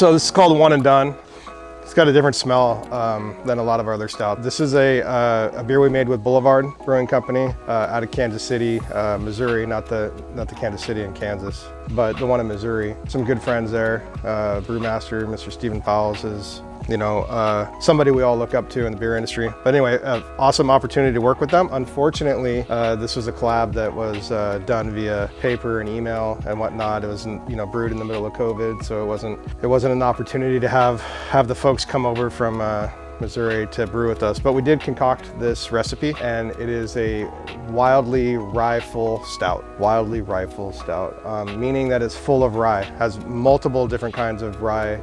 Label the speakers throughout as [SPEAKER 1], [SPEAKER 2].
[SPEAKER 1] So this is called One Dunn. It's got a different smell than a lot of our other stout. This is a beer we made with Boulevard Brewing Company out of Kansas City, Missouri, not the Kansas City in Kansas, but the one in Missouri. Some good friends there. Brewmaster, Mr. Stephen Fowles is, you know, somebody we all look up to in the beer industry. But anyway, awesome opportunity to work with them. Unfortunately, this was a collab that was done via paper and email and whatnot. It was, you know, brewed in the middle of COVID, so it wasn't an opportunity to have the folks come over from Missouri to brew with us. But we did concoct this recipe, and it is a wildly rye-ful stout. Wildly rye-ful stout, meaning that it's full of rye. Has multiple different kinds of rye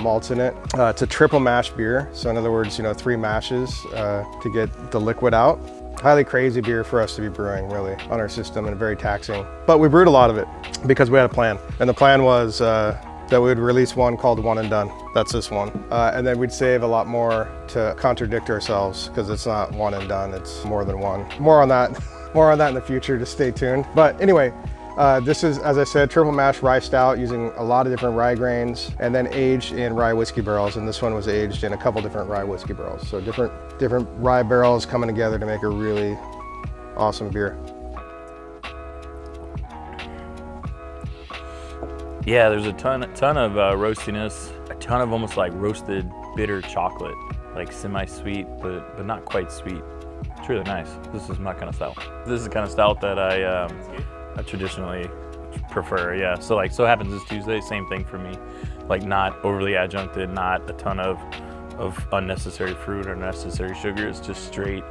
[SPEAKER 1] malts in it. It's a triple mash beer, so in other words, you know, 3 mashes to get the liquid out. Highly crazy beer for us to be brewing, really, on our system, and very taxing. But we brewed a lot of it because we had a plan, and the plan was that we would release one called One Dunn. That's this one. And then we'd save a lot more to contradict ourselves, because it's not one and done, it's more than one. More on that in the future, just stay tuned. But anyway, this is, as I said, triple mash rye stout using a lot of different rye grains and then aged in rye whiskey barrels. And this one was aged in a couple different rye whiskey barrels. So different rye barrels coming together to make a really awesome beer.
[SPEAKER 2] Yeah, there's a ton of roastiness, a ton of almost like roasted bitter chocolate, like semi-sweet, but not quite sweet. It's really nice. This is my kind of stout. This is the kind of stout that I traditionally prefer. Yeah. So happens this Tuesday, same thing for me. Like not overly adjuncted, not a ton of unnecessary fruit or unnecessary sugar. It's just straight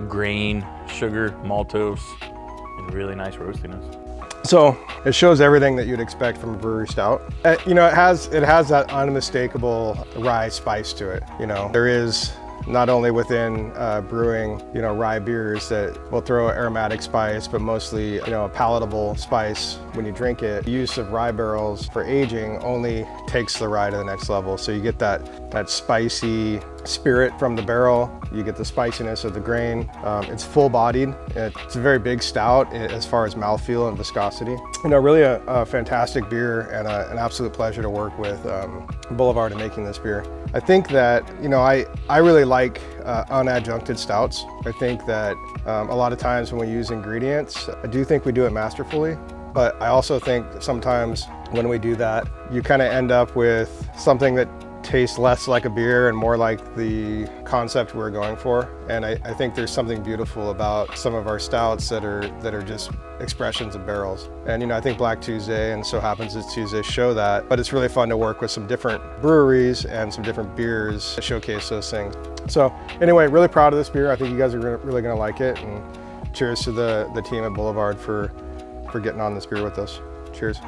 [SPEAKER 2] grain, sugar, maltose, and really nice roastiness.
[SPEAKER 1] So it shows everything that you'd expect from a brewery stout. You know, it has that unmistakable rye spice to it. You know, there is not only within brewing, you know, rye beers that will throw aromatic spice, but mostly, you know, a palatable spice when you drink it. The use of rye barrels for aging only takes the rye to the next level. So you get that spicy spirit from the barrel, you get the spiciness of the grain. It's full-bodied. It's a very big stout as far as mouthfeel and viscosity. You know, really a fantastic beer, and an absolute pleasure to work with Boulevard in making this beer. I think that, you know, I really like unadjuncted stouts. I think that a lot of times when we use ingredients, I do think we do it masterfully. But I also think sometimes when we do that, you kind of end up with something that tastes less like a beer and more like the concept we're going for. And I think there's something beautiful about some of our stouts that are just expressions of barrels. And, you know, I think Black Tuesday and So Happens It's Tuesday show that, but it's really fun to work with some different breweries and some different beers to showcase those things. So anyway, really proud of this beer. I think you guys are really gonna like it, and cheers to the team at Boulevard for getting on this beer with us. Cheers.